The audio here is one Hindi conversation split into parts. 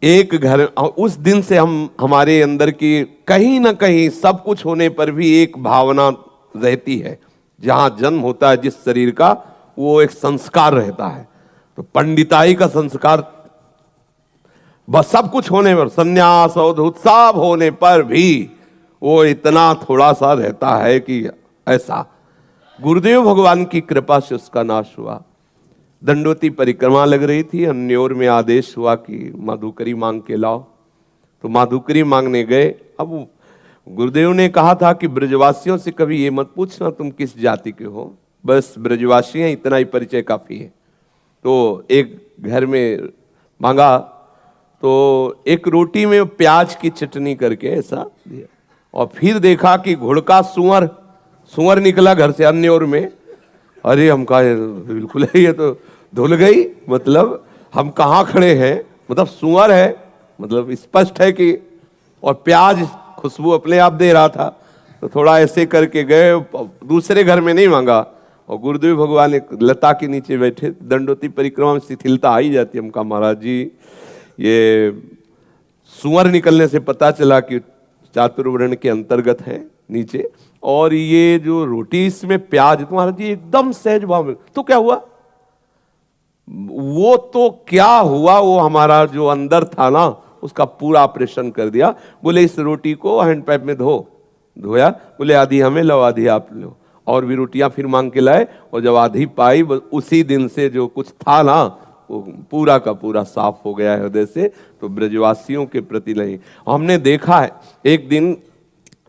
एक घर, उस दिन से हमारे अंदर की कहीं ना कहीं सब कुछ होने पर भी एक भावना रहती है। जहां जन्म होता है जिस शरीर का, वो एक संस्कार रहता है। तो पंडिताई का संस्कार बस सब कुछ होने पर, संन्यास अवधूत सब होने पर भी वो इतना थोड़ा सा रहता है कि ऐसा। गुरुदेव भगवान की कृपा से उसका नाश हुआ। दंडोती परिक्रमा लग रही थी, अन्योर में आदेश हुआ कि माधुकरी मांग के लाओ। तो माधुकरी मांगने गए। अब गुरुदेव ने कहा था कि ब्रजवासियों से कभी ये मत पूछना तुम किस जाति के हो, बस ब्रजवासी हैं, इतना ही परिचय काफी है। तो एक घर में मांगा तो एक रोटी में प्याज की चटनी करके ऐसा दिया, और फिर देखा कि घुड़का सुअर निकला घर से अन्योर में। अरे हम कहा बिल्कुल है, ये तो धुल गई, मतलब हम कहाँ खड़े हैं, मतलब सुअर है, मतलब स्पष्ट है कि, और प्याज खुशबू अपने आप दे रहा था। तो थोड़ा ऐसे करके गए, दूसरे घर में नहीं मांगा। और गुरुदेव भगवान एक लता के नीचे बैठे, दंडोती परिक्रमा में शिथिलता आ ही जाती है। हम कहा महाराज जी, ये सुअर निकलने से पता चला कि चातुर्वर्ण के अंतर्गत है नीचे, और ये जो रोटी इसमें प्याज, तो महाराज जी एकदम सहज भाव में। तो क्या हुआ? वो तो क्या हुआ, वो हमारा जो अंदर था ना, उसका पूरा ऑपरेशन कर दिया। बोले इस रोटी को हैंड पाइप में धोया, बोले आधी हमें लो आधी आप लो। और भी रोटियां फिर मांग के लाए, और जब आधी पाई, उसी दिन से जो कुछ था ना, वो पूरा का पूरा साफ हो गया हृदय से। तो ब्रजवासियों के प्रति नहीं। हमने देखा है, एक दिन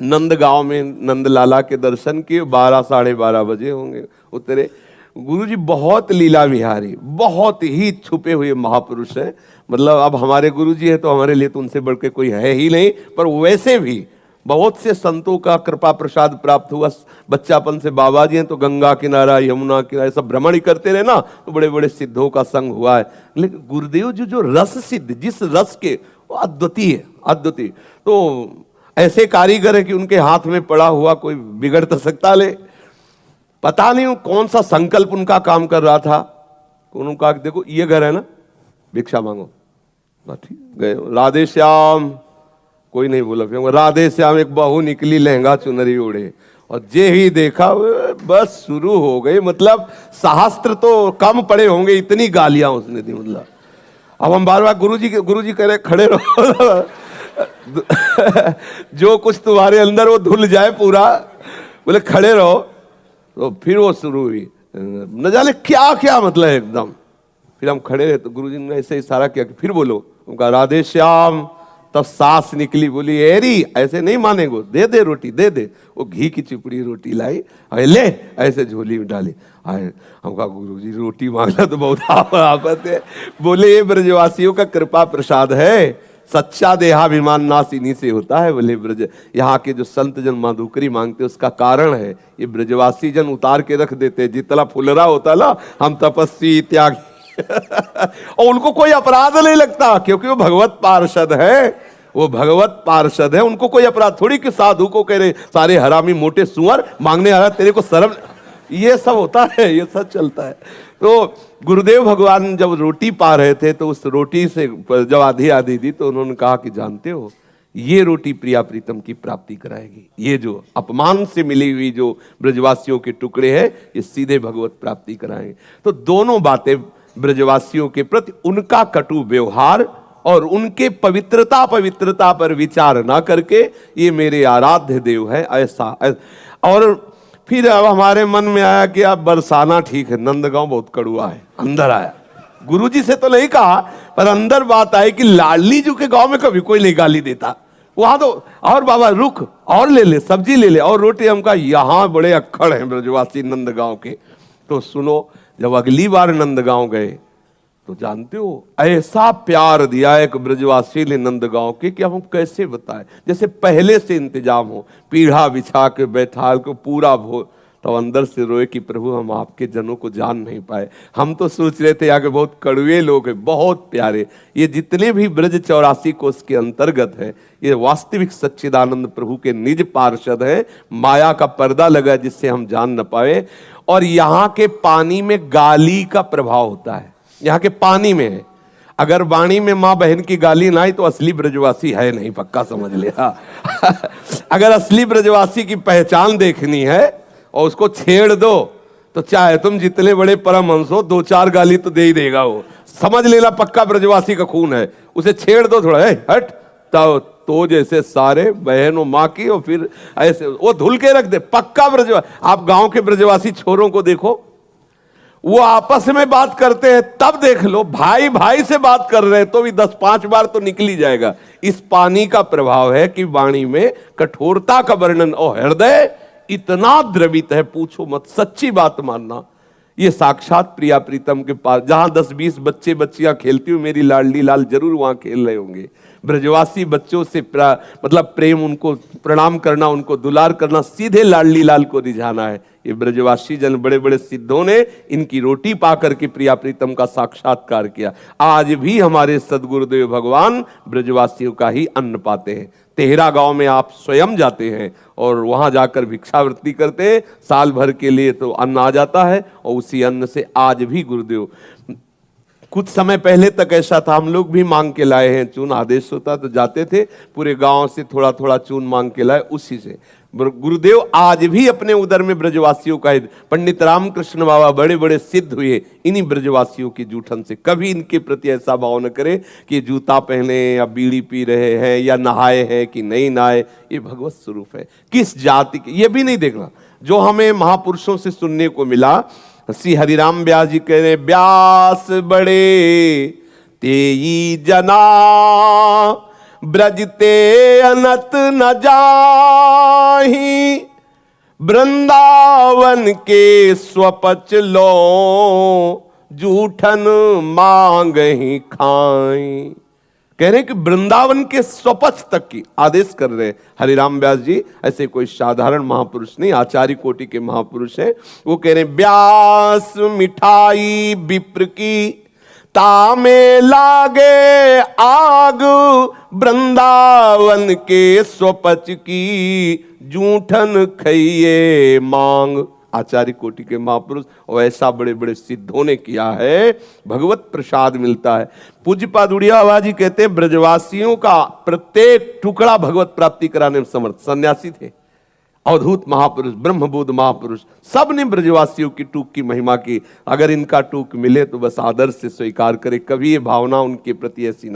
नंदगांव में नंदलाला के दर्शन किए, 12 साढ़े 12 बजे होंगे, उतरे। गुरुजी बहुत लीला विहारी, बहुत ही छुपे हुए महापुरुष हैं। मतलब अब हमारे गुरुजी है तो हमारे लिए तो उनसे बढ़ के कोई है ही नहीं, पर वैसे भी बहुत से संतों का कृपा प्रसाद प्राप्त हुआ। बच्चापन से बाबा जी हैं तो गंगा किनारा, यमुना किनारा सब भ्रमण ही करते रहे ना, तो बड़े बड़े सिद्धों का संग हुआ है। लेकिन गुरुदेव जी जो रस सिद्ध, जिस रस के, वो अद्वितीय। तो ऐसे कारीगर है कि उनके हाथ में पड़ा हुआ कोई बिगड़ तो सकता ले। पता नहीं कौन सा संकल्प उनका काम कर रहा था। उन्होंने कहा देखो ये घर है ना, भिक्षा मांगो। ठीक गए, राधे श्याम, कोई नहीं बोला। फिर राधे श्याम, एक बहू निकली लहंगा चुनरी ओढ़े, और जे ही देखा बस शुरू हो गई। मतलब शास्त्र तो कम पड़े होंगे, इतनी गालियां उसने दी। मतलब अब हम बार बार गुरुजी कह रहे खड़े रहो जो कुछ तुम्हारे अंदर वो धुल जाए पूरा, बोले खड़े रहो। तो फिर वो शुरू हुई, न जाने क्या क्या, मतलब एकदम। फिर हम खड़े रहे तो गुरुजी ने ऐसे इशारा किया कि फिर बोलो। उनका राधे श्याम, तब सांस निकली, बोली एरी ऐसे नहीं मानेगो, दे दे रोटी दे दे। वो घी की चिपड़ी रोटी लाई, ले ऐसे झोली में डाली। हम कहा गुरुजी रोटी मांगना तो बहुत आफत है। बोले ये ब्रजवासियों का कृपा प्रसाद है, सच्चा देहाभिमान नाश इन्हीं से होता है। बोले ब्रज, यहाँ के जो संत जन माधुकरी मांगते उसका कारण है ये ब्रजवासी जन उतार के रख देते। जितना फुलरा होता ना, हम तपस्वी त्यागी और उनको कोई अपराध नहीं लगता, क्योंकि वो भगवत पार्षद है। वो भगवत पार्षद है, उनको कोई अपराध थोड़ी कि साधु को कह रहे सारे हरामी मोटे सुअर मांगने आ रहा, तेरे को शर्म, ये सब होता है, ये सब चलता है। तो गुरुदेव भगवान जब रोटी पा रहे थे तो उस रोटी से जब आधी दी तो उन्होंने कहा कि जानते हो ये रोटी प्रिया प्रीतम की प्राप्ति कराएगी। ये जो अपमान से मिली हुई जो ब्रजवासियों के टुकड़े हैं, ये सीधे भगवत प्राप्ति कराएंगे। तो दोनों बातें ब्रजवासियों के प्रति उनका कटु व्यवहार और उनके पवित्रता पर विचार ना करके, ये मेरे आराध्य देव है ऐसा। और फिर अब हमारे मन में आया कि अब बरसाना ठीक है, नंदगांव बहुत कड़ुआ है। अंदर आया, गुरुजी से तो नहीं कहा, पर अंदर बात आई कि लाडली जी के गांव में कभी कोई नहीं गाली देता। वहां तो और बाबा रुक और ले ले, सब्जी ले ले और रोटी। हम कहा यहाँ बड़े अक्खड़ हैं ब्रजवासी नंदगांव के। तो सुनो, जब अगली बार नंदगांव गए तो जानते हो ऐसा प्यार दिया एक ब्रजवासी ने नंदगांव के कि अब हम कैसे बताएं। जैसे पहले से इंतजाम हो, पीढ़ा बिछा के बैठा को पूरा भोज। तो अंदर से रोए कि प्रभु हम आपके जनों को जान नहीं पाए। हम तो सोच रहे थे आगे बहुत कड़वे लोग हैं, बहुत प्यारे। ये जितने भी ब्रज 84 कोष के अंतर्गत है, ये वास्तविक सच्चिदानंद प्रभु के निज पार्षद है। माया का पर्दा लगा जिससे हम जान न पाए। और यहाँ के पानी में गाली का प्रभाव होता है, यहाँ के पानी में है। अगर वाणी में माँ बहन की गाली ना आई तो असली ब्रजवासी है नहीं, पक्का समझ लिया। अगर असली ब्रजवासी की पहचान देखनी है और उसको छेड़ दो तो चाहे तुम जितने बड़े परमहंस हो, 2-4 गाली तो दे ही देगा वो, समझ लेना पक्का ब्रजवासी का खून है। उसे छेड़ दो थोड़ा, हट तो जैसे सारे बहन और माँ की, और फिर ऐसे वो धुल के रख दे, पक्का ब्रजवासी। आप गांव के ब्रजवासी छोरों को देखो, वो आपस में बात करते हैं, तब देख लो भाई भाई से बात कर रहे हैं तो भी 10-5 बार तो निकल ही जाएगा। इस पानी का प्रभाव है कि वाणी में कठोरता का वर्णन, और हृदय इतना द्रवित है पूछो मत, सच्ची बात मानना। ये साक्षात प्रिया प्रीतम के पास, जहां 10-20 बच्चे बच्चियां खेलती हुई मेरी लाडली लाल जरूर वहां खेल रहे होंगे। ब्रजवासी बच्चों से मतलब प्रेम, उनको प्रणाम करना, उनको दुलार करना, सीधे लाडली लाल को रिझाना है। ये ब्रजवासी जन बड़े बड़े सिद्धों ने इनकी रोटी पा करके प्रिया प्रीतम का साक्षात्कार किया। आज भी हमारे सदगुरुदेव भगवान ब्रजवासियों का ही अन्न पाते हैं। तेहरा गांव में आप स्वयं जाते हैं और वहां जाकर भिक्षावृत्ति करते हैं, साल भर के लिए तो अन्न आ जाता है, और उसी अन्न से आज भी गुरुदेव, कुछ समय पहले तक ऐसा था, हम लोग भी मांग के लाए हैं चून, आदेश होता तो जाते थे, पूरे गांव से थोड़ा थोड़ा चून मांग के लाए, उसी से गुरुदेव आज भी अपने उदर में ब्रजवासियों का। पंडित रामकृष्ण बाबा बड़े बड़े सिद्ध हुए इन्हीं ब्रजवासियों की जूठन से। कभी इनके प्रति ऐसा भाव न करे कि जूता पहने या बीड़ी पी रहे हैं या नहाए हैं कि नहीं नहाए, ये भगवत स्वरूप है। किस जाति के ये भी नहीं देखना। जो हमें महापुरुषों से सुनने को मिला, श्री हरिराम व्यास जी कह रहे, व्यास बड़े तेई जना ब्रजते अनत न जाही, वृंदावन के स्वपच लो जूठन मांग ही खाई। कह रहे हैं कि वृंदावन के स्वपच तक की आदेश कर रहे हैं हरिराम व्यास जी। ऐसे कोई साधारण महापुरुष नहीं, आचार्य कोटि के महापुरुष हैं। वो कह रहे हैं, व्यास मिठाई विप्र की तामे लागे आग, वृंदावन के स्वपच की जूठन खइए मांग। आचार्य कोटि के महापुरुष और ऐसा बड़े बड़े सिद्धों ने किया है, भगवत प्रसाद मिलता है। पूज्यपाद उड़िया बाबा जी कहते हैं, ब्रजवासियों का प्रत्येक टुकड़ा भगवत प्राप्ति कराने में समर्थ। सन्यासी थे, अवधूत महापुरुष, ब्रह्मबोध महापुरुष, सब ने ब्रजवासियों की टूक की महिमा की। अगर इनका टूक मिले तो बस आदर से स्वीकार करे, कभी ये भावना उनके प्रति ऐसी